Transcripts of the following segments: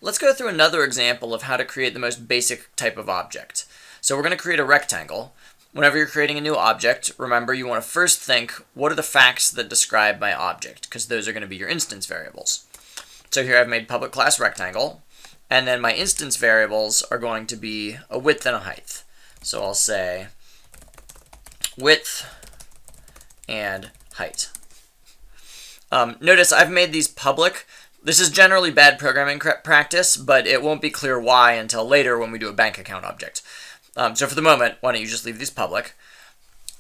Let's go through another example of how to create the most basic type of object. So we're going to create a rectangle. Whenever you're creating a new object, remember you want to first think, what are the facts that describe my object? Because those are going to be your instance variables. So here I've made public class rectangle, and then my instance variables are going to be a width and a height. So I'll say width and height. Notice I've made these public. This is generally bad programming practice, but it won't be clear why until later when we do a bank account object. So for the moment, why don't you just leave these public?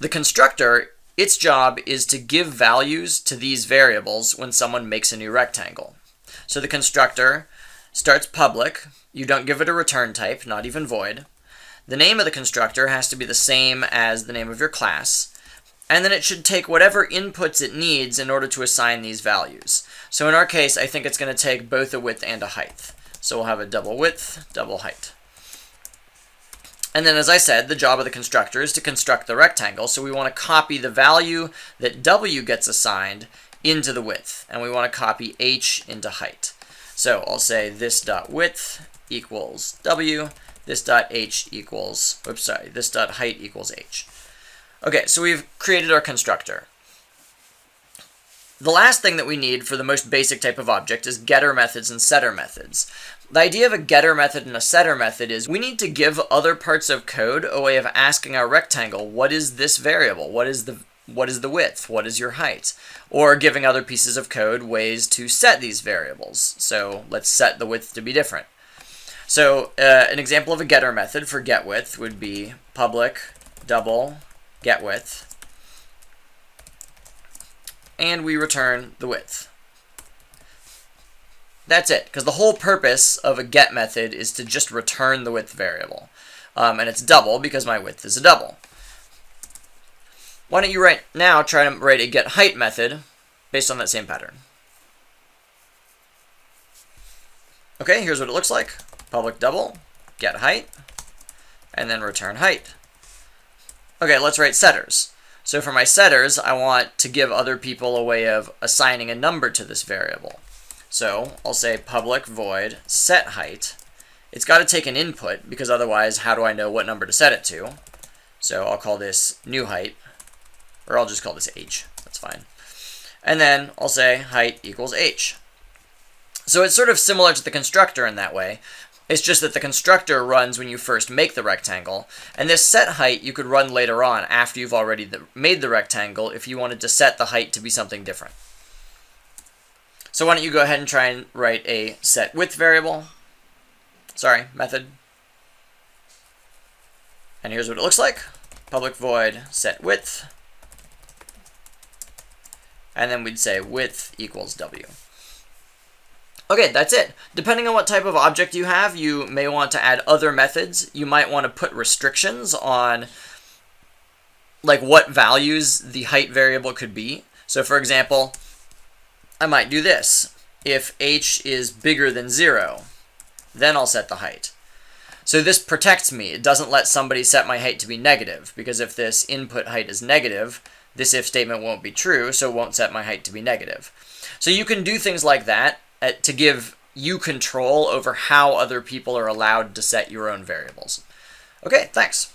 The constructor, its job is to give values to these variables when someone makes a new rectangle. So the constructor starts public. You don't give it a return type, not even void. The name of the constructor has to be the same as the name of your class. And then it should take whatever inputs it needs in order to assign these values. So in our case, I think it's going to take both a width and a height. So we'll have a double width, double height. And then, as I said, the job of the constructor is to construct the rectangle. So we want to copy the value that w gets assigned into the width. And we want to copy h into height. So I'll say this dot width equals w, this dot h equals, this dot height equals h. Okay, so we've created our constructor. The last thing that we need for the most basic type of object is getter methods and setter methods. The idea of a getter method and a setter method is we need to give other parts of code a way of asking our rectangle, what is this variable? What is the width? What is your height? Or giving other pieces of code ways to set these variables. So let's set the width to be different. So an example of a getter method for getWidth would be public double getWidth, and we return the width. That's it, because the whole purpose of a get method is to just return the width variable. And it's double because my width is a double. Why don't you try to write a get height method based on that same pattern. Okay, here's what it looks like. Public double, get height, and then return height. Okay, let's write setters. So for my setters, I want to give other people a way of assigning a number to this variable. So I'll say public void set height. It's got to take an input, because otherwise how do I know what number to set it to? So I'll call this new height, or I'll just call this h. That's fine. And then I'll say height equals h. So it's sort of similar to the constructor in that way. It's just that the constructor runs when you first make the rectangle, and this set height you could run later on after you've already made the rectangle if you wanted to set the height to be something different. So why don't you go ahead and try and write a set width variable, method. And here's what it looks like. Public void set width, and then we'd say width equals w. Okay, that's it. Depending on what type of object you have, you may want to add other methods. You might want to put restrictions on like what values the height variable could be. So for example, I might do this. If h is bigger than 0, then I'll set the height. So this protects me. It doesn't let somebody set my height to be negative, because if this input height is negative, this if statement won't be true, so it won't set my height to be negative. So you can do things like that to give you control over how other people are allowed to set your own variables. Okay, thanks.